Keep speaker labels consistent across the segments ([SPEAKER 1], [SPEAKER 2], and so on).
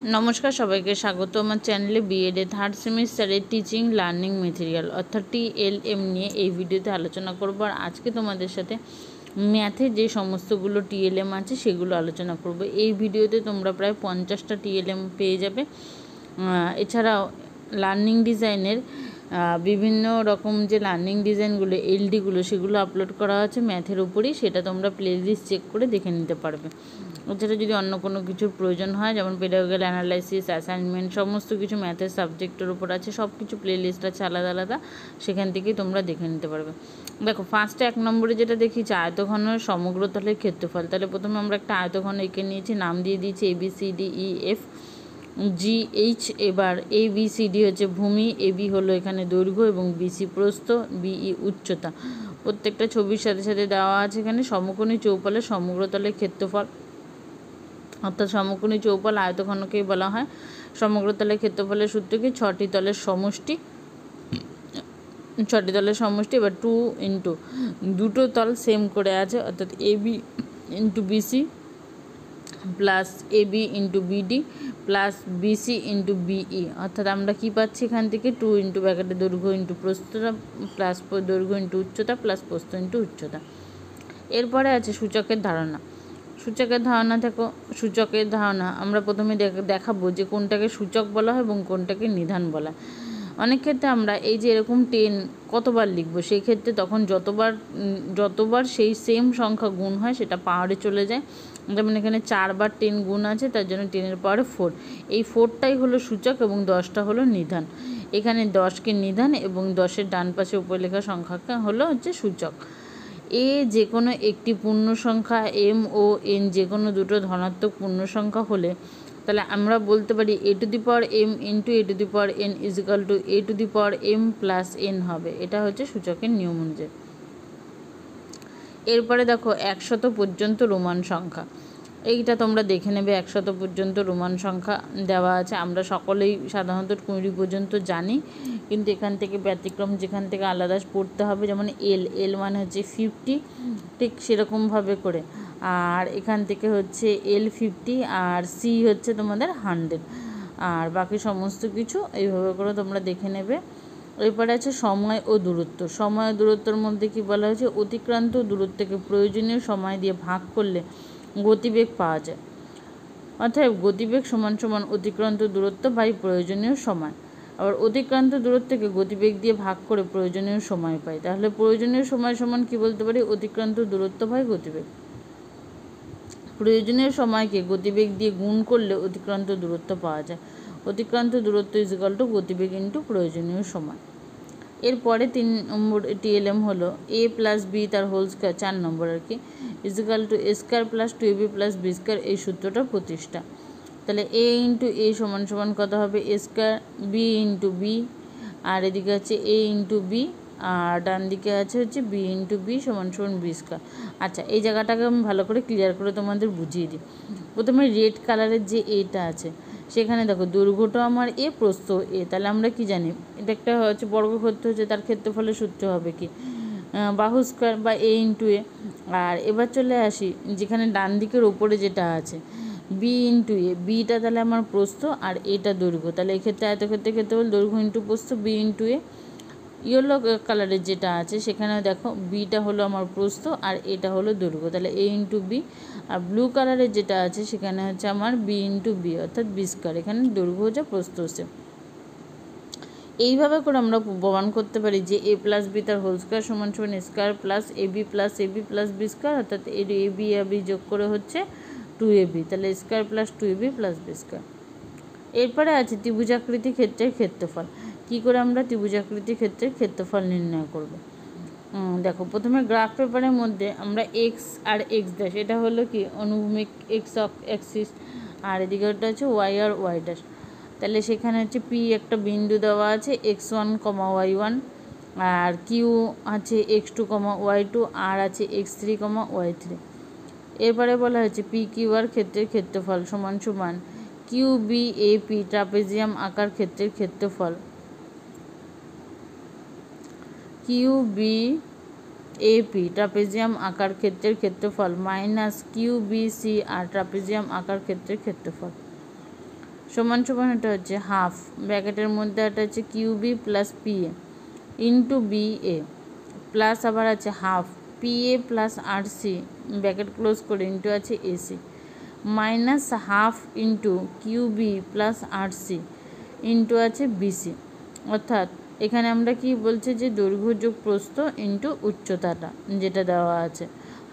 [SPEAKER 1] नमस्कार सबाइके स्वागत आमार चैनेले बीएड थार्ड सेमिस्टारे टीचिंग लार्निंग मेटेरियल अर्थात टीएलएम निये এই ভিডিওতে আলোচনা করব। আর আজকে তোমাদের সাথে ম্যাথে যে সমস্তগুলো টিএলএম আছে সেগুলো আলোচনা করব। এই ভিডিওতে তোমরা প্রায় 50টা টিএলএম পেয়ে যাবে। এছাড়াও লার্নিং ডিজাইনের বিভিন্ন রকম যে লার্নিং ডিজাইনগুলো এলডিগুলো সেগুলো আপলোড করা আছে ম্যাথের উপরেই, সেটা তোমরা প্লেলিস্ট চেক করে দেখে নিতে পারবে। এছাড়া যদি অন্য কোনো কিছুর প্রয়োজন হয় যেমন পেডাগোজিক্যাল অ্যানালাইসিস, অ্যাসাইনমেন্ট, সমস্ত কিছু ম্যাথের সাবজেক্টের উপর আছে, সব কিছু প্লেলিস্ট আছে আলাদা আলাদা, সেখান থেকেই তোমরা দেখে নিতে পারবে। দেখো ফার্স্টে 1 নম্বরে যেটা দেখিয়েছি আয়তঘনের সমগ্র তলের ক্ষেত্রফল। তাহলে প্রথমে আমরা একটা আয়তঘন এঁকে নিয়েছি, নাম দিয়ে দিয়েছি ABCDEF GH। এবার ABCD হচ্ছে ভূমি, AB হলো এখানে দৈর্ঘ্য এবং BC প্রস্থ, BE উচ্চতা। প্রত্যেকটা ছবির সাথে সাথে দেওয়া আছে এখানে সমকোণী চৌপালের সমগ্র তলের ক্ষেত্রফল, অর্থাৎ সমকোণী চৌপাল আয়তঘনকেই বলা হয়। সমগ্র তলের ক্ষেত্রফলের সূত্র কি 6টি তলের সমষ্টি, 6টি তলের সমষ্টি। এবার 2 ইন্টু দুটো তল সেম করে আছে অর্থাৎ AB into BC plus AB into BD plus BC into BE, অর্থাৎ আমরা কী পাচ্ছি এখান থেকে 2 ইন্টু ব্র্যাকেটে দৈর্ঘ্য ইন্টু প্রস্থতা প্লাস দৈর্ঘ্য ইন্টু উচ্চতা প্লাস প্রস্থ ইন্টু উচ্চতা। এরপরে আছে সূচকের ধারণা। সূচকের ধারণা দেখো, সূচকের ধারণা আমরা প্রথমে দেখাবো যে কোনটাকে সূচক বলা হয় এবং কোনটাকে নিধান বলা হয়। অনেক ক্ষেত্রে আমরা এই যে এরকম 10 কতবার লিখবো, সেই ক্ষেত্রে তখন যতবার সেই সেম সংখ্যা গুণ হয় সেটা পাওয়ারে চলে যায়। যেমন এখানে 4 বার 10 গুণ আছে, তার জন্য 10 এর পাওয়ারে 4। এই 4টাই হলো সূচক এবং 10টা হলো নিধান। এখানে 10কে নিধান এবং 10-এর ডান পাশে উপরে লেখা সংখ্যাকে হচ্ছে সূচক। যে কোনো একটি পূর্ণ সংখ্যা m ও n যে কোনো দুটো ধনাত্মক পূর্ণ সংখ্যা হলে তাহলে আমরা বলতে পারি a⁴m into a⁴n equal to a⁴m plus n হবে। এটা হচ্ছে সূচকের নিয়ম অনুযায়ী। এরপরে দেখো 100 পর্যন্ত রোমান সংখ্যা, এইটা তোমরা দেখে নেবে। 100 পর্যন্ত রোমান সংখ্যা দেওয়া আছে, আমরা সকলেই সাধারণত 20 পর্যন্ত জানি, কিন্তু এখান থেকে ব্যতিক্রম যেখান থেকে আলাদা পড়তে হবে, যেমন এল মানে হচ্ছে 50, ঠিক সেরকমভাবে করে। আর এখান থেকে হচ্ছে L50 আর C হচ্ছে তোমাদের 100, আর বাকি সমস্ত কিছু এইভাবে করে তোমরা দেখে নেবে। এরপরে আছে সময় ও দূরত্ব। সময় ও দূরত্বের মধ্যে কি বলা হয়েছে, অতিক্রান্ত দূরত্বকে প্রয়োজনীয় সময় দিয়ে ভাগ করলে গতিবেগ পাওয়া যায়। অর্থাৎ গতিবেগ সমান সমান অতিক্রান্ত দূরত্ব বাই প্রয়োজনীয় সময়। আবার অতিক্রান্ত দূরত্বকে গতিবেগ দিয়ে ভাগ করে প্রয়োজনীয় সময় পাই। তাহলে প্রয়োজনীয় সময় সমান কি বলতে পারি, অতিক্রান্ত দূরত্ব বাই গতিবেগ। প্রয়োজনীয় সময়কে গতিবেগ দিয়ে গুণ করলে অতিক্রান্ত দূরত্ব পাওয়া যায়। অতিক্রান্ত দূরত্ব ইজিক্যাল টু গতিবেগ ইন্টু প্রয়োজনীয় সময়। এরপরে 3 নম্বর টিএলএম হলো a প্লাস বি তার হোল স্কোয়ার, 4 নম্বর আর কি, equal to a square plus 2ab plus b square. এই সূত্রটা প্রতিষ্ঠা। তাহলে a ইন্টু a সমান সমান কত হবে, a square, b into B, আর এদিকে আছে a ইন্টু বি, আর ডান দিকে আছে হচ্ছে b ইন্টু বি সমান সমান বি স্কোয়ার। আচ্ছা, এই জায়গাটাকে আমি ভালো করে ক্লিয়ার করে তোমাদের বুঝিয়ে দিই। প্রথমে রেড কালারের যে এটা আছে সেখানে দেখো দৈর্ঘ্যটা আমার এ, প্রস্থ এ। তাহলে আমরা কি জানি, এটা একটা হচ্ছে বর্গক্ষেত্র হচ্ছে, তার ক্ষেত্রফলের সূত্র হবে কি বাহু স্কোয়ার বা a ইন্টু এ। আর এবার চলে আসি যেখানে ডান দিকের ওপরে যেটা আছে বি ইন্টু এ, বিটা তাহলে আমার প্রস্থ আর এটা দৈর্ঘ্য। তাহলে এক্ষেত্রে আয়তক্ষেত্রের ক্ষেত্রফল দৈর্ঘ্য ইন্টু প্রস্থ বি ইন্টু এ। ইয়েলো কালারের যেটা আছে সেখানে দেখো বিটা হলো আমার প্রস্থ আর এটা হলো দৈর্ঘ্য, তাহলে a ইন্টু বি। আর ব্লু কালারের যেটা আছে সেখানে হচ্ছে আমার বি ইন্টু বি অর্থাৎ বি স্কোয়ার, এখানে দৈর্ঘ্য হচ্ছে প্রস্থ হচ্ছে। এইভাবে করে আমরা প্রমাণ করতে পারি যে a প্লাস বি তার হোল স্কোয়ার সমান সমান square plus ab plus b square, অর্থাৎ এবি যোগ করে হচ্ছে 2ab, তাহলে square plus 2ab plus b square. এরপরে আছে ত্রিভুজাকৃতি ক্ষেত্রের ক্ষেত্রফল। কী করে আমরা ত্রিভুজাকৃতি ক্ষেত্রের ক্ষেত্রফল নির্ণয় করব। দেখো প্রথমে গ্রাফ পেপারের মধ্যে আমরা এক্স আর এক্স ড্যাশ, এটা হলো কি অনুভূমিক এক্স অ্যাক্সিস, আর এদিকে ওটা হচ্ছে ওয়াই আর ওয়াই ড্যাশ। তাহলে সেখানে হচ্ছে পি একটা বিন্দু দেওয়া আছে x1, y1, আর কিউ আছে x2, y2, আর আছে x3, y3। এরপরে বলা হয়েছে পি কিউ আর ক্ষেত্রের ক্ষেত্রফল সমান সমান Q B A P trapezium আকার ক্ষেত্রের ক্ষেত্রফল, Q B A P trapezium আকার ক্ষেত্রের ক্ষেত্রফল মাইনাস কিউ বি সি আর ট্রাপিজিয়াম আকার ক্ষেত্রের ক্ষেত্রফল। সমান সমান এটা হচ্ছে হাফ, ব্র্যাকেটের মধ্যে এটা হচ্ছে QB plus PA into BA plus আবার আছে half PA plus RC bracket close করে ইন্টু আছে AC minus half into QB plus RC into আছে বিসি। অর্থাৎ এখানে আমরা কি বলছি যে দৈর্ঘ্য যোগ প্রস্থ ইন্টু উচ্চতাটা যেটা দেওয়া আছে,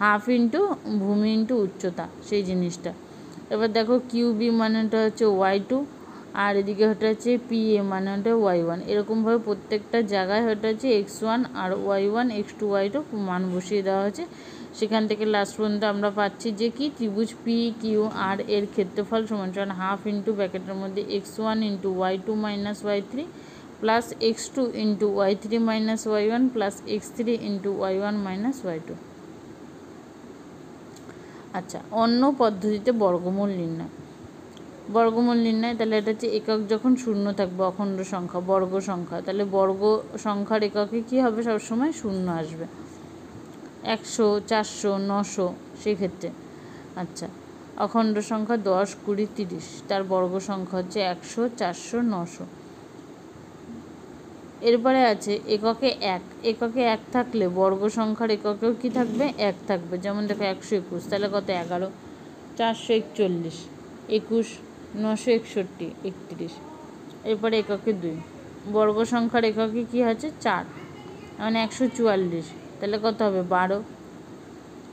[SPEAKER 1] হাফ ইন্টু ভূমি ইন্টু উচ্চতা সেই জিনিসটা। এবার দেখো কিউবি মানেটা হচ্ছে y2 আর এদিকে ওটা হচ্ছে পিএ মানে ওটা y1। এরকমভাবে প্রত্যেকটা জায়গায় ওটা হচ্ছে x1 আর y1 x2 y2 মান বসিয়ে দেওয়া হয়েছে। সেখান থেকে লাস্ট পর্যন্ত আমরা পাচ্ছি যে কি ত্রিভুজ পি কিউ আর এর ক্ষেত্রফল সমান সমান হাফ ইন্টু ব্র্যাকেটের মধ্যে x1 into y2 minus y3 plus x2 into y3 minus y1 plus x3 into y1 minus y2। আচ্ছা, অন্য পদ্ধতিতে বর্গমূল নির্ণয়। বর্গমূল নির্ণয় তাহলে এটা হচ্ছে একক যখন শূন্য থাকবে, অখণ্ড সংখ্যা বর্গ সংখ্যা, তাহলে বর্গ সংখ্যার এককে কী হবে, সবসময় শূন্য আসবে, 100 400 900 সেক্ষেত্রে। আচ্ছা, অখণ্ড সংখ্যা 10 20 30 তার বর্গ সংখ্যা হচ্ছে 100 400 900। এরপরে আছে এককে 1। এককে 1 থাকলে বর্গ সংখ্যার এককেও কি থাকবে, 1 থাকবে। যেমন দেখো 121 তাহলে কত 11, 441 21, 961 31। এরপরে এককে 2 বর্গ সংখ্যার এককে কি আছে 4, মানে 144 তাহলে কত হবে 12,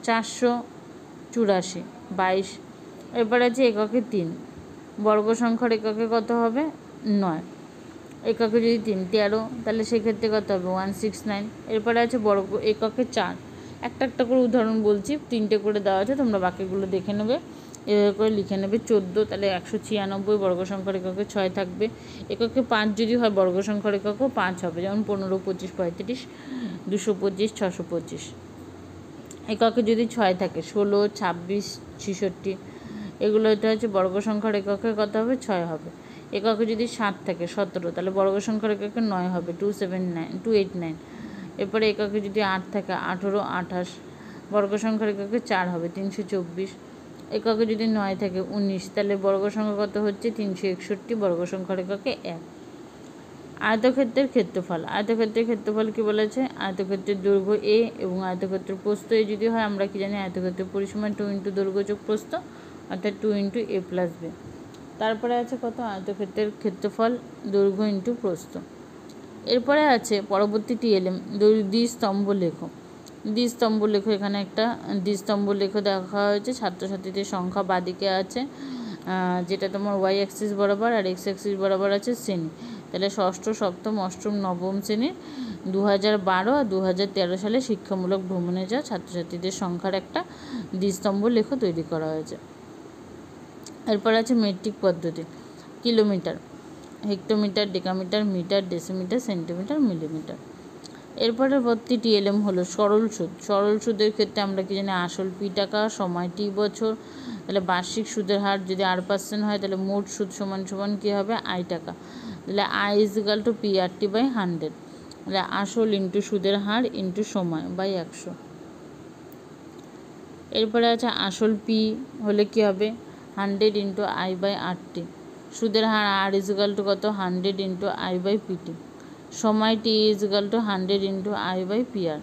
[SPEAKER 1] 484 22। এরপরে আছে এককে 3 বর্গ সংখ্যার এককে কত হবে 9, এককে যদি 3 13 তাহলে সেক্ষেত্রে কত হবে 169। এরপরে আছে বর্গ এককে 4, একটা একটা করে উদাহরণ বলছি, 3টে করে দেওয়া আছে, তোমরা বাকিগুলো দেখে নেবে, এভাবে করে লিখে নেবে। 14 তাহলে 196 বর্গ সংখ্যার এককে 6 থাকবে। এককে 5 যদি হয় বর্গ সংখ্যার এককেও 5 হবে, যেমন 15 25 35 225 625। এককে যদি 6 থাকে 16 26 66 এগুলো এটা হচ্ছে বর্গ সংখ্যার এককে কত হবে 6 হবে। এককে যদি 7 থাকে 17 তাহলে বর্গ সংখ্যার এককে 9 হবে 289। এরপরে এককে যদি 8 থাকে 18 28 বর্গ সংখ্যার এককে 4 হবে 324। এককে যদি 9 থাকে 19 তাহলে বর্গ সংখ্যা কত হচ্ছে 361 বর্গ সংখ্যার এককে 1। আয়তক্ষেত্রের ক্ষেত্রফল। আয়তক্ষেত্রের ক্ষেত্রফল কি বলেছে, আয়তক্ষেত্রের দৈর্ঘ্য এ এবং আয়তক্ষেত্রের প্রস্থ এ যদি হয় আমরা কি জানি আয়তক্ষেত্রের পরিসীমা 2 ইন্টু দৈর্ঘ্য যোগ প্রস্থ অর্থাৎ 2 ইন্টু এ প্লাস বি। তারপরে আছে কত আয়তক্ষেত্রের ক্ষেত্রফল দৈর্ঘ্য ইন্টু প্রস্থ। এরপরে আছে পরবর্তী টিএলএম দ্বিস্তম্ভ লেখ। দ্বিস্তম্ভ লেখ, এখানে একটা দ্বিস্তম্ভ লেখ দেখা হয়েছে। ছাত্রছাত্রীদের সংখ্যা বাদিকে আছে, যেটা তোমার ওয়াই অ্যাক্সিস বরাবর আর এক্স অ্যাক্সিস বরাবর আছে শ্রেণী। তাহলে ষষ্ঠ সপ্তম অষ্টম নবম শ্রেণীর 2012 আর 2013 সালে শিক্ষামূলক ভ্রমণে যাওয়া ছাত্রছাত্রীদের সংখ্যার একটা দ্বিস্তম্ভ লেখ তৈরি করা হয়েছে। এরপর আছে মেট্রিক পদ্ধতি, kilometre, hectometre, decametre, metre, decimetre, centimetre, millimetre. এরপরে পরবর্তী টিএলএম হলো সরল সুদ। সরল সুদের ক্ষেত্রে আমরা কি জানি আসল পি টাকা, সময় টি বছর, তাহলে বার্ষিক সুদের হার যদি 8% হয় তাহলে মোট সুদ সমান সমান কী হবে আই টাকা, তাহলে I equal to P R T by 100, তাহলে আসল ইন্টু সুদের হার ইন্টু সময় বাই 100। এরপরে আছে আসল পি হলে কী হবে 100 ইন্টু আই বাই আর টি, সুদের হার আর ইজিক্যাল টু কত 100 ইন্টু আই বাই পিটি, সময় T equal to 100 into I by P R.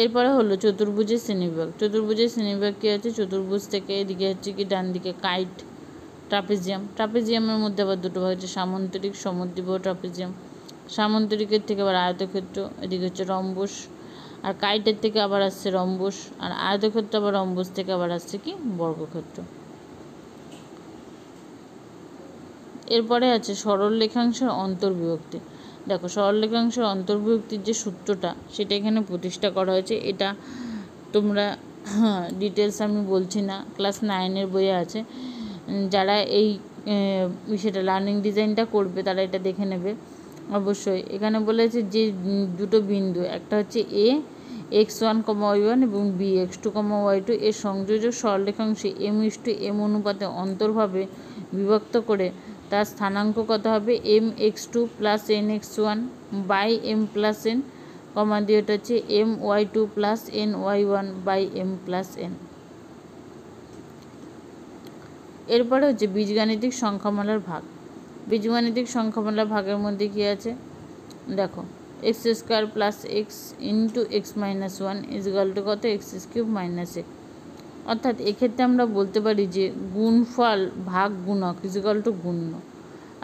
[SPEAKER 1] এরপরে হলো চতুর্ভুজের শ্রেণীবিভাগ। চতুর্ভুজের শ্রেণীবিভাগ কী আছে, চতুর্ভুজ থেকে এদিকে হচ্ছে কি ডান দিকে কাইট, ট্রাপিজিয়াম। ট্রাপিজিয়ামের মধ্যে আবার দুটো ভাগ হচ্ছে সামন্তরিক, সমদ্বিবাহু ট্রাপিজিয়াম। সামন্তরিকের থেকে আবার আয়তক্ষেত্র, এদিকে হচ্ছে রম্বস, আর কাইটের থেকে আবার আসছে রম্বস, আর আয়তক্ষেত্র আবার রম্বস থেকে আবার আসছে কি বর্গক্ষেত্র। এরপরে আছে সরল রেখাংশের অন্তর্বিভক্তি। দেখো সরল রেখাংশের অন্তর্বিভক্তির যে সূত্রটা সেটা এখানে প্রতিষ্ঠা করা হয়েছে। এটা তোমরা ডিটেলস আমি বলছি না, ক্লাস 9-এর বইয়ে আছে। যারা এই বিষয়টা লার্নিং ডিজাইনটা করবে তারা এটা দেখে নেবে অবশ্যই। এখানে বলেছে যে দুটো বিন্দু, একটা হচ্ছে এ x1, y1 এবং বি x2, y2 এর সংযোজক সরলরেখাংশে m:m অনুপাতে অন্তরভাবে বিভক্ত করে তার স্থানাঙ্ক কত হবে mx2 plus nx1 by m plus n, দিয়ে ওটা হচ্ছে my2 plus ny1 by m plus n। এরপরে হচ্ছে বীজগাণিতিক সংখ্যামালার ভাগ। বীজগাণিতিক সংখ্যামালার ভাগের মধ্যে কী আছে দেখো, x square plus x into x minus one equal to কত, এক্স কিউব মাইনাস এক্স। অর্থাৎ এক্ষেত্রে আমরা বলতে পারি যে গুণফল ভাগ গুণক ইজিক্যাল টু গুণ্য,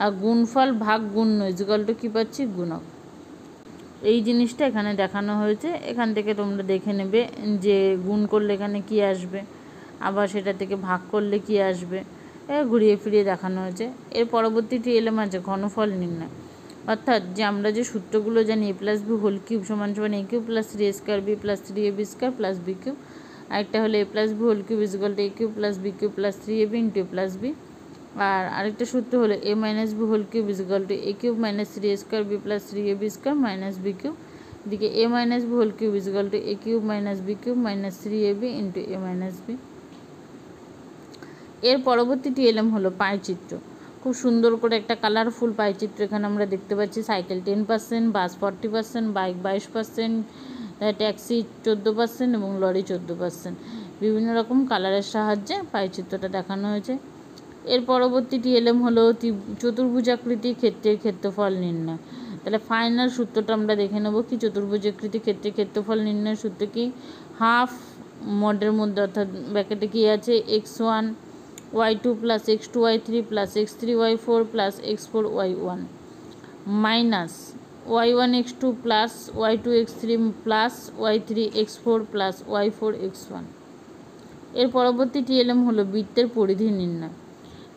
[SPEAKER 1] আর গুণফল ভাগ গুণ্য ইজিক্যাল টু কী পাচ্ছি, গুণক। এই জিনিসটা এখানে দেখানো হয়েছে। এখান থেকে তোমরা দেখে নেবে যে গুণ করলে এখানে কি আসবে, আবার সেটা থেকে ভাগ করলে কি আসবে, ঘুরিয়ে ফিরিয়ে দেখানো হয়েছে। এর পরবর্তী টিএলএম আছে ঘনফল নির্ণয়। অর্থাৎ যে আমরা যে সূত্রগুলো জানি, A plus B whole cube সমান সমান A cube plus 3a square B plus 3ab square plus B cube. আরেকটা হলো A plus B whole cube equal to A cube plus B cube plus 3ab into A plus B. আর আরেকটা সূত্র হলো A minus B whole cube equal to A cube minus 3a square B plus 3ab square minus B cube. এদিকে A minus B whole cube equal to A cube minus B cube minus 3ab into A minus B. এর পরবর্তী TLM হলো পাইচিত্র। খুব সুন্দর করে একটা colourful পাইচিত্র এখানে আমরা দেখতে পাচ্ছি। সাইকেল 10%, বাস 40%, বাইক 22%, ট্যাক্সি 14% এবং লরি 14%। বিভিন্ন রকম কালারের সাহায্যে পাইচিত্রটা দেখানো হয়েছে। এর পরবর্তী টিএলএম হলো চতুর্ভুজাকৃতি ক্ষেত্রের ক্ষেত্রফল নির্ণয়। তাহলে ফাইনাল সূত্রটা আমরা দেখে নেব কি, চতুর্ভুজাকৃতি ক্ষেত্রের ক্ষেত্রফল নির্ণয়ের সূত্র কি, হাফ মডের মধ্যে অর্থাৎ ব্র্যাকেটে কি আছে, x1 y2 plus x2 y3 plus x3 y4 plus x4 y1 minus y1 x2 plus y2 x3 plus y3 x4 plus y4 x1। এর পরবর্তী টিএলএম হলো বৃত্তের পরিধি নির্ণয়।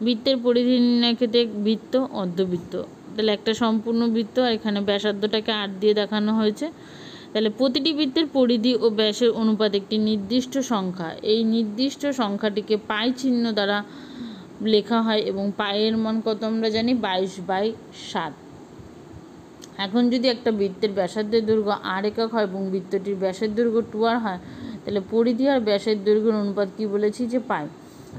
[SPEAKER 1] বৃত্তের পরিধি নির্ণয়ের ক্ষেত্রে বৃত্ত, অর্ধবৃত্ত। তাহলে একটা সম্পূর্ণ বৃত্ত, আর এখানে ব্যাসার্ধটাকে 8 দিয়ে দেখানো হয়েছে। তাহলে প্রতিটি বৃত্তের পরিধি ও ব্যাসের অনুপাত একটি নির্দিষ্ট সংখ্যা। এই নির্দিষ্ট সংখ্যাটিকে পাই চিহ্ন দ্বারা লেখা হয় এবং পায়ের মান কত আমরা জানি, 22/7। এখন যদি একটা বৃত্তের ব্যাসার্ধের দৈর্ঘ্য r একক হয় এবং বৃত্তটির ব্যাসের দৈর্ঘ্য 2r হয়, তাহলে পরিধি আর ব্যাসের দৈর্ঘ্যের অনুপাত কি বলেছি, যে পাই।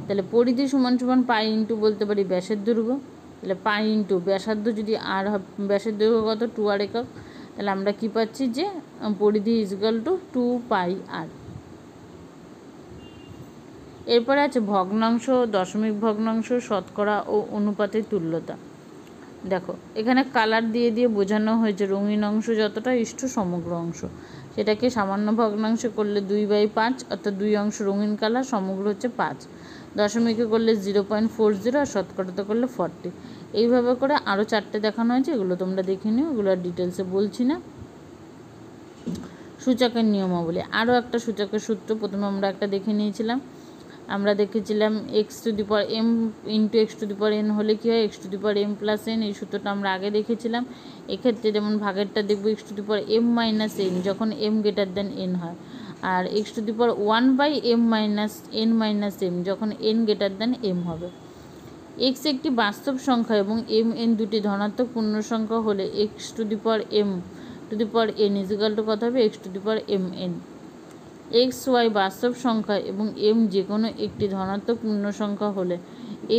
[SPEAKER 1] তাহলে পরিধি সমান সমান পাই ইন্টু বলতে পারি ব্যাসের দৈর্ঘ্য। তাহলে পাই ইন্টু ব্যাসার্ধ যদি আর হয়, ব্যাসের দৈর্ঘ্য কত, 2r একক। তাহলে আমরা কি পাচ্ছি, যে পরিধি ইজিক্যাল টু 2πr। এরপরে আছে ভগ্নাংশ, দশমিক ভগ্নাংশ, শতকরা ও অনুপাতের তুল্যতা। দেখো এখানে কালার দিয়ে দিয়ে বোঝানো হয়েছে রঙিন অংশ যতটা ইষ্ট সমগ্র অংশ, সেটাকে সামান্য ভগ্নাংশে করলে 2/5, অর্থাৎ 2 অংশ রঙিন কালার, সমগ্র হচ্ছে 5। দশমিকে করলে 0.40 আর শতকরাতে করলে 40। এইভাবে করে আরও 4টে দেখানো হয়েছে, এগুলো তোমরা দেখে নিও, এগুলো আর ডিটেলসে বলছি না। সূচকের নিয়মাবলী, আরও একটা সূচকের সূত্র প্রথমে আমরা একটা দেখে নিয়েছিলাম। আমরা দেখেছিলাম x⁴m ইন্টু x⁴n হলে কী হয়, x⁴m প্লাস n। এই সূত্রটা আমরা আগে দেখেছিলাম। এক্ষেত্রে যেমন ভাগেরটা দেখব x⁴m মাইনাস n যখন m গ্রেটার দেন n হয়, আর x⁴1/m minus n minus m যখন n গ্রেটার দেন m হবে। x একটি বাস্তব সংখ্যা এবং m n দুটি ধনাত্মক পূর্ণ সংখ্যা হলে x⁴m ইজিক্যাল টু কত হবে, x⁴mn। এক্স ওয়াই বাস্তব সংখ্যা এবং m যে কোনো একটি ধনাত্মক পূর্ণ সংখ্যা হলে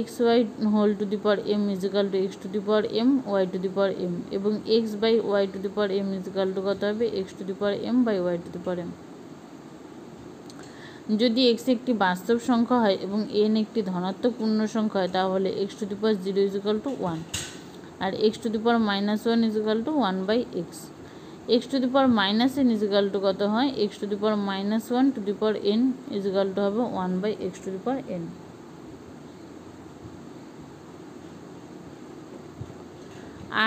[SPEAKER 1] xy⁴m is equal two x⁴m y⁴m এবং x/y⁴m ইজিক্যাল টু কত হবে, x⁴m/y⁴m। যদি x একটি বাস্তব সংখ্যা হয় এবং n একটি ধনাত্মক পূর্ণ সংখ্যা হয়, তাহলে x⁴0 ইজিক্যাল টু 1 আর x⁻−1 equal to 1/x। x⁻−n equal to কত হয়, x⁻−1n ইজিক্যাল টু হবে 1/x⁴n।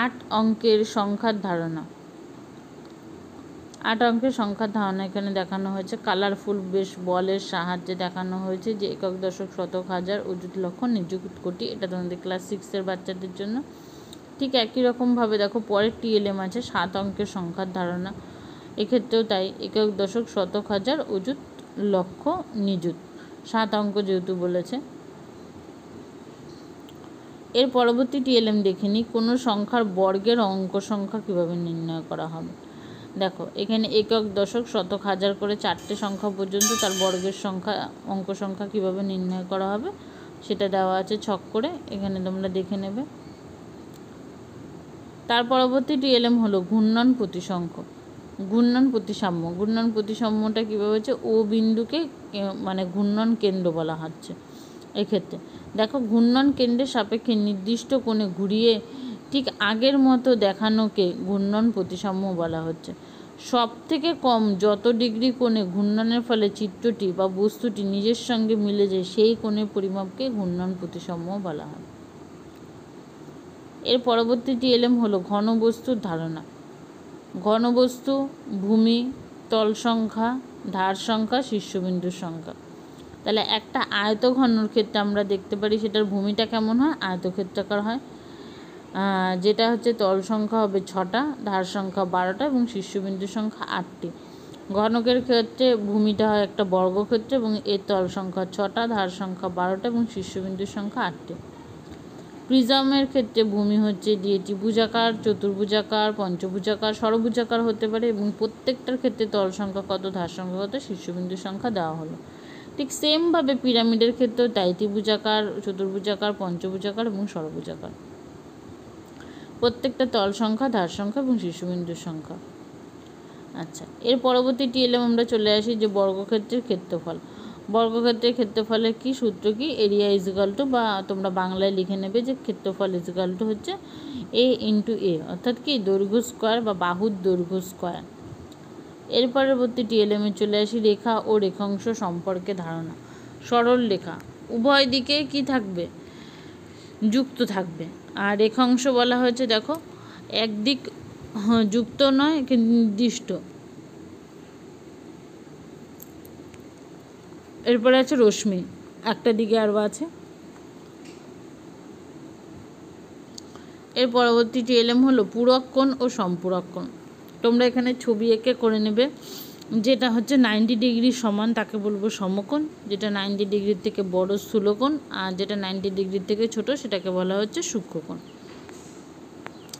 [SPEAKER 1] 8 অঙ্কের সংখ্যার ধারণা। 8 অঙ্কের সংখ্যার ধারণা এখানে দেখানো হয়েছে কালারফুল বেশ বলের সাহায্যে দেখানো হয়েছে, যে একক, দশক, শতক, হাজার, অযুত, লক্ষ, নিযুত, কোটি। এটা তোমাদের ক্লাস 6-এর বাচ্চাদের জন্য। ঠিক একই রকমভাবে দেখো পরের টিএলএম আছে 7 অঙ্কের সংখ্যার ধারণা। এক্ষেত্রেও তাই, একক, দশক, শতক, হাজার, অযুত, লক্ষ, নিযুত, 7 অঙ্ক যেহেতু বলেছে। এর পরবর্তী টিএলএম দেখে নিই, কোনো সংখ্যার বর্গের অঙ্ক সংখ্যা কীভাবে নির্ণয় করা হবে। দেখো এখানে একক, দশক, শতক, হাজার করে 4টে সংখ্যা পর্যন্ত তার বর্গের সংখ্যা, অঙ্ক সংখ্যা কীভাবে নির্ণয় করা হবে সেটা দেওয়া আছে ছক করে, এখানে তোমরা দেখে নেবে। তার পরবর্তী টিএলএম হলো ঘূর্ণন প্রতিসংখ্য, ঘূর্ণন প্রতিসাম্য। ঘূর্ণন প্রতিসাম্যটা কীভাবে হচ্ছে, ও বিন্দুকে মানে ঘূর্ণন কেন্দ্র বলা হচ্ছে। এক্ষেত্রে দেখো ঘূর্ণন কেন্দ্রের সাপেক্ষে নির্দিষ্ট কোণে ঘুরিয়ে ঠিক আগের মতো দেখানোকে ঘূর্ণন প্রতিসাম্য বলা হচ্ছে। সব থেকে কম যত ডিগ্রি কোণে ঘূর্ণনের ফলে চিত্রটি বা বস্তুটি নিজের সঙ্গে মিলে যায় সেই কোণের পরিমাপকে ঘূর্ণন প্রতিসাম্য বলা হয়। এর পরবর্তী টিএলএম হলো ঘনবস্তুর ধারণা। ঘনবস্তু, ভূমি, তল সংখ্যা, ধার সংখ্যা, শীর্ষবিন্দুর সংখ্যা। তাহলে একটা আয়তঘনর ক্ষেত্রে আমরা দেখতে পারি সেটার ভূমিটা কেমন হয়, আয়তক্ষেত্রাকার হয়, যেটা হচ্ছে তল সংখ্যা হবে 6টা, ধার সংখ্যা 12টা এবং শীর্ষবিন্দুর সংখ্যা 8টি। ঘনকের ক্ষেত্রে ভূমিটা হয় একটা বর্গক্ষেত্র এবং এর তল সংখ্যা 6টা, ধার সংখ্যা 12টা এবং শীর্ষবিন্দুর সংখ্যা 8টি। প্রিজমের ক্ষেত্রে ভূমি হচ্ছে দিয়ে ত্রিভুজাকার, চতুর্ভুজাকার, পঞ্চভুজাকার, ষড়ভুজাকার হতে পারে এবং প্রত্যেকটার ক্ষেত্রে তল সংখ্যা কত, ধার সংখ্যা কত, শীর্ষবিন্দুর সংখ্যা দেওয়া হলো। ঠিক সেমভাবে পিরামিডের ক্ষেত্রেও তাই, ত্রিভুজাকার, চতুর্ভুজাকার, পঞ্চভুজাকার এবং ষড়ভুজাকার। প্রত্যেকটা তল সংখ্যা, ধার সংখ্যা এবং শীর্ষবিন্দুর সংখ্যা। আচ্ছা, এর পরবর্তী টিএলএম আমরা চলে আসি যে বর্গক্ষেত্রের ক্ষেত্রফল। বর্গক্ষেত্রের ক্ষেত্রফলের কি সূত্র কি, এরিয়া ইজিক্যাল টু, বা তোমরা বাংলায় লিখে নেবে যে ক্ষেত্রফল ইজিক্যাল টু হচ্ছে এ ইন্টু এ, অর্থাৎ কি দৈর্ঘ্য স্কোয়ার বা বাহুর দৈর্ঘ্য স্কোয়ার। এর পরবর্তী টিএলএমে চলে আসি রেখা ও রেখাংশ সম্পর্কে ধারণা। সরল রেখা উভয় দিকে কি থাকবে, যুক্ত থাকবে, আর রেখাংশ বলা হয়েছে দেখো একদিক যুক্ত নয় কিন্তু নির্দিষ্ট। এরপরে আছে রশ্মি, একটা দিকে আরও আছে। এর পরবর্তী টিএলএম হলো পূরক কোণ ও সম্পূরক কোণ। তোমরা এখানে ছবি এঁকে করে নেবে। যেটা হচ্ছে 90 ডিগ্রি সমান তাকে বলবো সমকোণ, যেটা 90 ডিগ্রির থেকে বড় স্থূলকোণ, আর যেটা 90 ডিগ্রির থেকে ছোট সেটাকে বলা হচ্ছে সূক্ষ্মকোণ।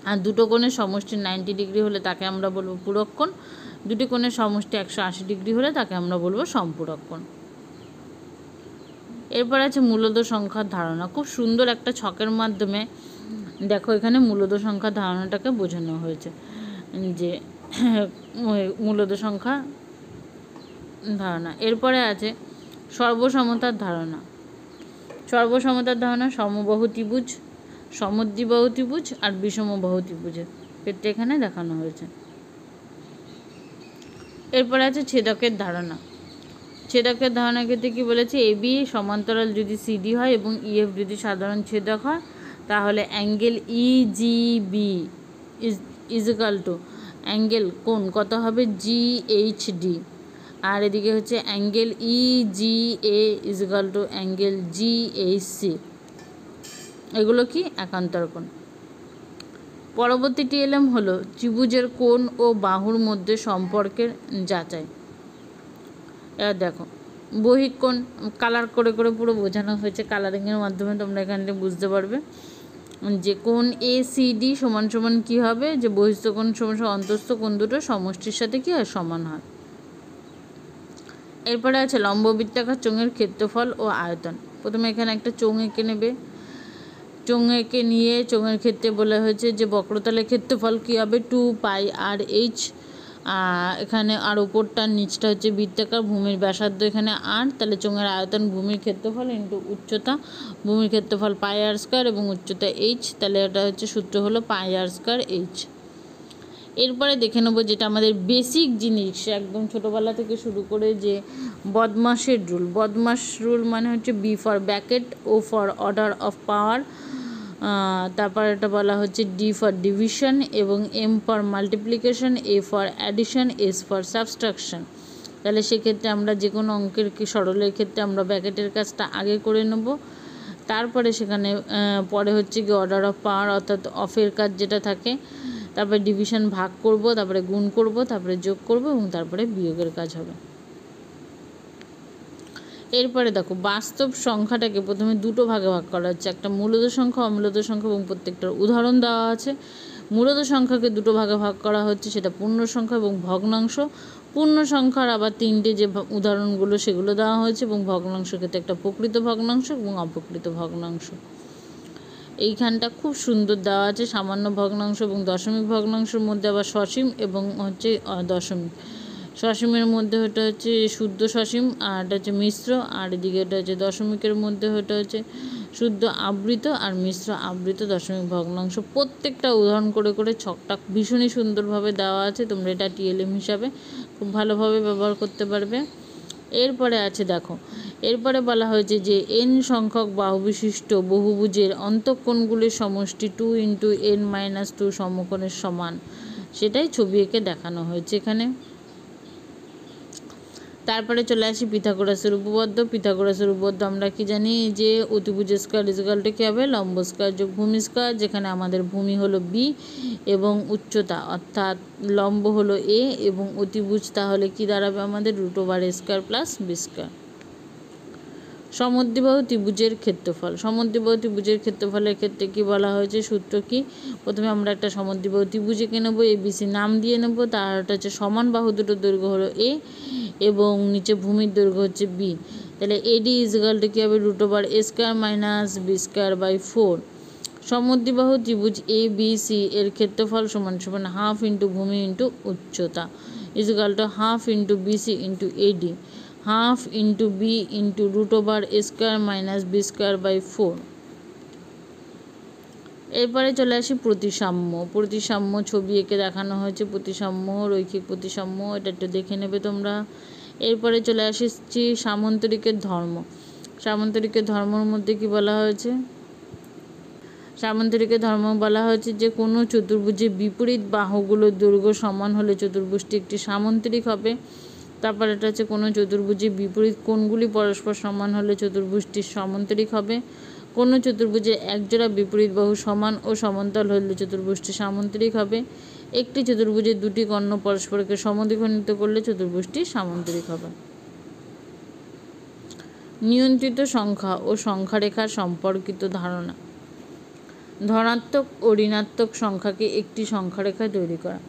[SPEAKER 1] আর দুটো কোণের সমষ্টি 90 ডিগ্রি হলে তাকে আমরা বলবো পূরক কোণ, দুটি কোণের সমষ্টি 180 ডিগ্রি হলে তাকে আমরা বলবো সম্পূরক কোণ। এরপর আছে মূলদ সংখ্যার ধারণা। খুব সুন্দর একটা ছকের মাধ্যমে দেখো এখানে মূলদ সংখ্যার ধারণাটাকে বোঝানো হয়েছে, যে মূলদ সংখ্যা ধারণা। এরপরে আছে সর্বসমতার ধারণা। সর্বসমতার ধারণা সমবাহু ত্রিভুজ, সমদ্বিবাহু ত্রিভুজ আর বিষমবাহু ত্রিভুজের ক্ষেত্রে এখানে দেখানো হয়েছে। এরপরে আছে ছেদকের ধারণা। ছেদকের ধারণার ক্ষেত্রে কী বলেছে, এবি সমান্তরাল যদি সিডি হয় এবং ইএফ যদি সাধারণ ছেদক হয় তাহলে angle EGB equal to angle কোণ কত হবে, জিএইচডি। আর এদিকে হচ্ছে angle EGA equal to angle GHC. এগুলো কি একান্তর কোণ। পরবর্তী টিএলএম হলো ত্রিভুজের কোণ ও বাহুর মধ্যে সম্পর্কের যাচাই। এবার দেখো বহিঃকোণ কালার করে করে পুরো বোঝানো হয়েছে, কালারিংয়ের মাধ্যমে তোমরা এখানে বুঝতে পারবে যে কোণ এ সি ডি সমান সমান কী হবে, যে বহিস্থ কোণ সমান সমান অন্তঃস্থ কোণ দুটো সমষ্টির সাথে কী হয়, সমান হয়। এরপরে আছে লম্ববৃত্তাকার চোঙের ক্ষেত্রফল ও আয়তন। প্রথমে এখানে একটা চোঙ এঁকে নেবে। চোঙ এঁকে নিয়ে চোঙের ক্ষেত্রে বলা হয়েছে যে বক্রতলের ক্ষেত্রফল কী হবে, 2πr/h। এখানে আর উপরটা নিচটা হচ্ছে বৃত্তাকার, ভূমির ব্যাসার্ধ এখানে আর, তাহলে চোঙের আয়তন ভূমির ক্ষেত্রফল ইন্টু উচ্চতা, ভূমির ক্ষেত্রফল πr² এবং উচ্চতা h, তাহলে এটা হচ্ছে সূত্র হলো πr²h। এরপরে দেখে নেবো যেটা আমাদের বেসিক জিনিস, একদম ছোটোবেলা থেকে শুরু করে যে বদমাশের রুল। বদমাশ রুল মানে হচ্ছে B for bracket, O for order of power, তারপর এটা বলা হচ্ছে ডি ফর ডিভিশন এবং M for multiplication, A for addition, S for subtraction. তাহলে সেক্ষেত্রে আমরা যে কোনো অঙ্কের কি সরলের ক্ষেত্রে আমরা ব্র্যাকেটের কাজটা আগে করে নেব, তারপরে সেখানে পরে হচ্ছে কি অর্ডার অফ পাওয়ার অর্থাৎ অফের কাজ যেটা থাকে, তারপরে ডিভিশন ভাগ করব, তারপরে গুণ করব, তারপরে যোগ করব এবং তারপরে বিয়োগের কাজ হবে। এরপরে দেখো বাস্তব সংখ্যাটাকে প্রথমে দুটো ভাগে ভাগ করা হচ্ছে, একটা মূলদ সংখ্যা, অমূলদ সংখ্যা এবং প্রত্যেকটার উদাহরণ দেওয়া আছে। মূলদ সংখ্যাকে দুটো ভাগে ভাগ করা হচ্ছে, সেটা পূর্ণ সংখ্যা এবং ভগ্নাংশ। পূর্ণ সংখ্যার আবার তিনটে যে উদাহরণগুলো সেগুলো দেওয়া হয়েছে এবং ভগ্নাংশের ক্ষেত্রে একটা প্রকৃত ভগ্নাংশ এবং অপ্রকৃত ভগ্নাংশ। এইখানটা খুব সুন্দর দেওয়া আছে, সামান্য ভগ্নাংশ এবং দশমিক ভগ্নাংশের মধ্যে আবার সসীম এবং হচ্ছে দশমিক। সসীমের মধ্যে ওটা হচ্ছে শুদ্ধ সসীম, আর এটা হচ্ছে মিশ্র, আর এদিকে এটা হচ্ছে দশমিকের মধ্যে ওটা হচ্ছে শুদ্ধ আবৃত আর মিশ্র আবৃত দশমিক ভগ্নাংশ। প্রত্যেকটা উদাহরণ করে করে ছকটা ভীষণই সুন্দরভাবে দেওয়া আছে, তোমরা এটা টিএলএম হিসাবে খুব ভালোভাবে ব্যবহার করতে পারবে। এরপরে আছে দেখো, এরপরে বলা হয়েছে যে n সংখ্যক বাহুবিশিষ্ট বহুভুজের অন্তঃকোণগুলির সমষ্টি 2 × n-2 সমকোণের সমান, সেটাই ছবি এঁকে দেখানো হয়েছে এখানে। তারপরে চলে আসি পিথাগোরাসের উপপাদ্য। পিথাগোরাসের উপপাদ্য আমরা কি জানি যে অতিভুজ স্কয়ার ইজিক্যাল টু কী হবে, লম্ব স্কয়ার যোগ ভূমি স্কয়ার, যেখানে আমাদের ভূমি হলো বি এবং উচ্চতা অর্থাৎ লম্ব হলো এ এবং অতিভুজ তাহলে কি দাঁড়াবে আমাদের √a² প্লাস বি স্কয়ার। সমদ্বিবাহু ত্রিভুজের ক্ষেত্রফল। সমদ্বিবাহু ত্রিভুজের ক্ষেত্রফলের ক্ষেত্রে কি বলা হয়েছে, সূত্র কি, প্রথমে আমরা একটা সমদ্বিবাহু ত্রিভুজ এঁকে নেবো, এবিসি নাম দিয়ে নেব, তারটা হচ্ছে সমান বাহু দুটোর দৈর্ঘ্য হলো এ এবং নিচে ভূমির দৈর্ঘ্য হচ্ছে বি, তাহলে এডি ইজিক্যাল টু কী হবে √a² minus b square by 4। সমদ্বিবাহু ত্রিভুজ এ বি সি এর ক্ষেত্রফল সমান সমান হাফ ইন্টু ভূমি ইন্টু উচ্চতা equal to half into BC into AD, half into b into √a² minus b square by 4। এরপরে চলে আসি প্রতিসাম্য। প্রতিসাম্য ছবি এঁকে দেখানো হয়েছে, প্রতিসাম্য রৈখিক প্রতিসাম্য, এটা একটু দেখে নেবে তোমরা। এরপরে চলে আসছি সামান্তরিকের ধর্ম। সামান্তরিকের ধর্মর মধ্যে কি বলা হয়েছে, সামান্তরিকের ধর্ম বলা হয়েছে যে কোনো চতুর্ভুজের বিপরীত বাহুগুলোর দৈর্ঘ্য সমান হলে চতুর্ভুজটি একটি সামান্তরিক হবে। তারপর এটা হচ্ছে কোনো চতুর্ভুজের বিপরীত কোণগুলি পরস্পর সমান হলে চতুর্ভুজটি সমান্তরিক হবে। কোনো চতুর্ভুজের একজোড়া বিপরীত বাহু সমান ও সমান্তরাল হলে চতুর্ভুজটি সামান্তরিক হবে। একটি চতুর্ভুজের দুটি কর্ণ পরস্পরকে সমদ্বিখণ্ডিত করলে চতুর্ভুজটি সামান্তরিক হবে। নিয়ন্ত্রিত সংখ্যা ও সংখ্যারেখার সম্পর্কিত ধারণা। ধনাত্মক ও ঋণাত্মক সংখ্যাকে একটি সংখ্যারেখায় তৈরি করা।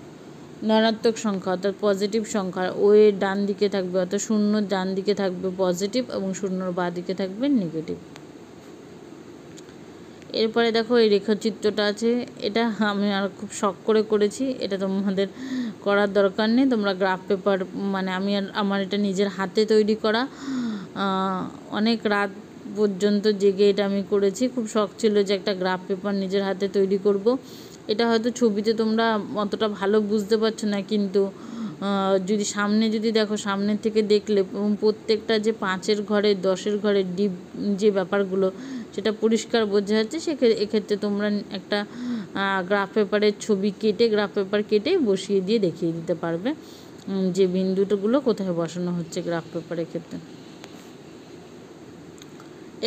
[SPEAKER 1] ধনাত্মক সংখ্যা অর্থাৎ পজিটিভ সংখ্যা ও এর ডান দিকে থাকবে অর্থাৎ শূন্যর ডান দিকে থাকবে পজিটিভ এবং শূন্যর বাঁ দিকে থাকবে নেগেটিভ। এরপরে দেখো এই রেখাচিত্রটা আছে, এটা আমি আর খুব শখ করে করেছি, এটা তোমাদের করার দরকার নেই, তোমরা গ্রাফ পেপার মানে আমার এটা নিজের হাতে তৈরি করা, অনেক রাত পর্যন্ত জেগে এটা আমি করেছি, খুব শখ ছিল যে একটা গ্রাফ পেপার নিজের হাতে তৈরি করব। এটা হয়তো ছবিতে তোমরা অতটা ভালো বুঝতে পারছো না, কিন্তু যদি সামনে যদি দেখো, সামনের থেকে দেখলে প্রত্যেকটা যে 5-এর ঘরে 10-এর ঘরে ডিপ যে ব্যাপারগুলো সেটা পরিষ্কার বোঝা যাচ্ছে। এক্ষেত্রে তোমরা একটা গ্রাফ পেপারের ছবি কেটে গ্রাফ পেপার কেটে বসিয়ে দিয়ে দেখিয়ে দিতে পারবে যে বিন্দুগুলো কোথায় বসানো হচ্ছে গ্রাফ পেপারের ক্ষেত্রে।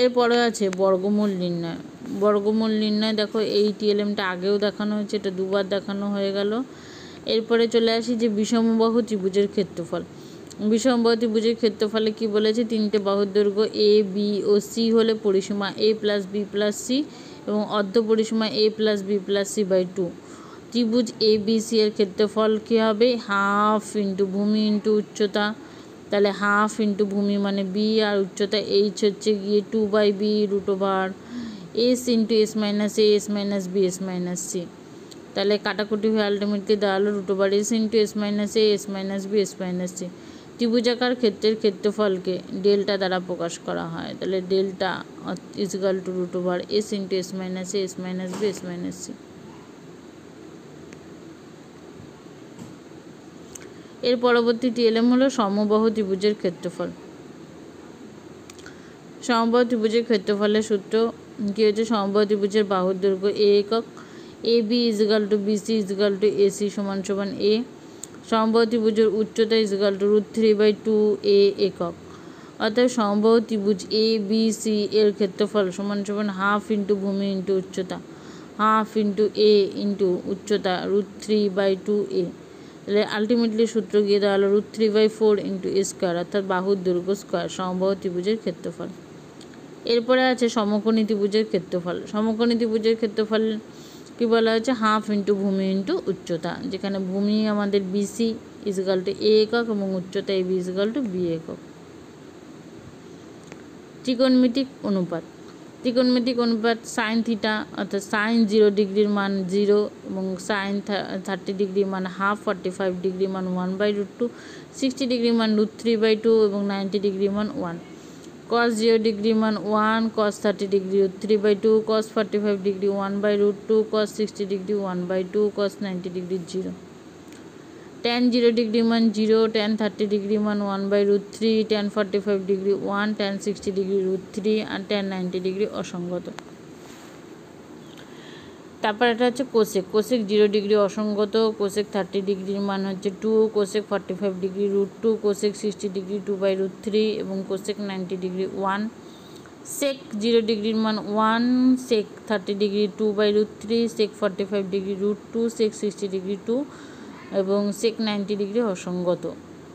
[SPEAKER 1] এরপরে আছে বর্গমূল নির্ণয়। বর্গমূল নির্ণয় দেখো এই টিএলএমটা আগেও দেখানো হয়েছে, এটা দুবার দেখানো হয়ে গেল। এরপরে চলে আসি যে বিষমবাহু ত্রিভুজের ক্ষেত্রফল। বিষমবাহু ত্রিভুজের ক্ষেত্রফলে কি বলেছে, 3টে বাহুর দৈর্ঘ্য এ বি ও সি হলে পরিসীমা a plus b plus c এবং অর্ধ পরিসীমা a plus b plus c by 2। ত্রিভুজ এ বি সি এর ক্ষেত্রফল কী হবে, হাফ ইন্টু ভূমি ইন্টু উচ্চতা, তাহলে হাফ ইন্টু ভূমি মানে বি আর উচ্চতা এইচ হচ্ছে গিয়ে 2/b √s into S minus A S minus B S minus C, তাহলে কাটাকুটি হয়ে আলটিমেটলি দাঁড়ালো √s into S minus A S minus B S minus C. ত্রিভুজাকার ক্ষেত্রের ক্ষেত্রফলকে ডেল্টা দ্বারা প্রকাশ করা হয়, তাহলে delta equal to √s into S minus A S minus B S minus C. এর পরবর্তী টিএলএম হলো সমবাহু ত্রিভুজের ক্ষেত্রফল। সমবাহু ত্রিভুজের ক্ষেত্রফলের সূত্র কী হচ্ছে, সমবাহু ত্রিভুজের বাহুর দৈর্ঘ্য এ একক, A B equal to BC equal to AC সমান সমান এ। সমবাহু ত্রিভুজের উচ্চতা ইজিক্যাল টু √3/2a একক, অর্থাৎ সমবাহু ত্রিভুজ এ বি সি এর ক্ষেত্রফল সমান সমান হাফ ইন্টু ভূমি ইন্টু উচ্চতা, হাফ ইন্টু এ ইন্টু উচ্চতা √3/2a, তাহলে আলটিমেটলি সূত্র গিয়ে দাঁড়ালো √3/4 ইন্টু এ স্কোয়ার, অর্থাৎ বাহুর দৈর্ঘ্য স্কোয়ার সমবাহু ত্রিভুজের ক্ষেত্রফল। এরপরে আছে সমকোণী ত্রিভুজের ক্ষেত্রফল। সমকোণী ত্রিভুজের ক্ষেত্রফল কী বলা হয়েছে, হাফ ইন্টু ভূমি ইন্টু উচ্চতা, যেখানে ভূমি আমাদের বিসি ইজিক্যাল টু এ একক এবং উচ্চতা এ বি ইজিক্যাল টু বি একক। ত্রিকোণমিতিক অনুপাত। ত্রিকোণমিতিক অনুপাত সাইন থিটা অর্থাৎ সাইন 0 ডিগ্রির মান 0 এবং সাইন 30 ডিগ্রির মান হাফ, 45 ডিগ্রির মান 1/√2, 60 ডিগ্রির মান √3/2 এবং 90 ডিগ্রির মান 1। cos 0 ডিগ্রির মান 1, cos 30 degree √3/2, cos 45 degree 1/√2, cos 60 degree 1/2, cos 90 degree 0। tan 0 ডিগ্রির মান 0, tan 30 ডিগ্রির মান 1/√3, tan 45 ডিগ্রি 1, tan 60 ডিগ্রি √3 আর tan 90 ডিগ্রি অসঙ্গত। তারপর এটা হচ্ছে কোসেক। কোসেক 0 ডিগ্রি অসঙ্গত, কোসেক 30 ডিগ্রির মান হচ্ছে 2, কোসেক 45 ডিগ্রি √2, কোসেক 60 ডিগ্রি 2/√3 এবং কোসেক 90 ডিগ্রি 1। সেক 0 ডিগ্রির মান 1, সেক 30 ডিগ্রি 2/√3, সেক 45 ডিগ্রি √2, সেক 60 ডিগ্রি 2 এবং সেক 90 ডিগ্রি অসঙ্গত।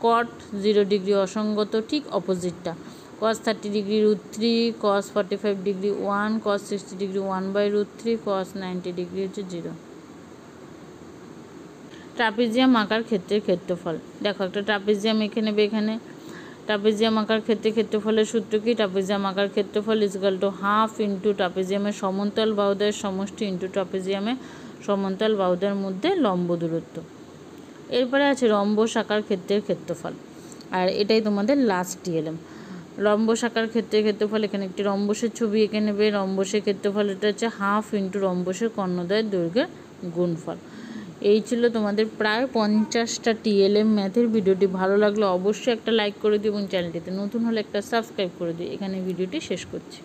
[SPEAKER 1] কট 0 ডিগ্রি অসঙ্গত, ঠিক অপোজিটটা। cos 30 degree √3, cos 45 degree 1, cos 60 degree 1/√3, cos 90 degree হচ্ছে 0। ট্রাপিজিয়াম আঁকার ক্ষেত্রের ক্ষেত্রফল। দেখো একটা ট্রাপিজিয়াম এঁকে নেবে। এখানে ট্রাপিজিয়াম আঁকার ক্ষেত্রে ক্ষেত্রফলের সূত্র কি? ট্রাপিজিয়াম আঁকার ক্ষেত্রফল = 1/2 ট্রাপিজিয়ামের সমান্তরাল বাহুদের সমষ্টি ইন্টু ট্রাপিজিয়ামের সমান্তরাল বাহুদের মধ্যে লম্ব দূরত্ব। এরপরে আছে রম্বস আঁকার ক্ষেত্রের ক্ষেত্রফল, আর এটাই তোমাদের লাস্ট টিএলএম। রম্বস আঁকার ক্ষেত্রের ক্ষেত্রফল, এখানে একটি রম্বসের ছবি এঁকে নেবে। রম্বসের ক্ষেত্রফল এটা হচ্ছে 1/2 রম্বসের কর্ণদ্বয়ের দৈর্ঘ্যের গুণফল। এই ছিল তোমাদের প্রায় 50টা টিএলএম ম্যাথের। ভিডিওটি ভালো লাগলে অবশ্যই একটা লাইক করে দিও এবং চ্যানেলটিতে নতুন হলে একটা সাবস্ক্রাইব করে দিও। এখানে ভিডিওটি শেষ করছি।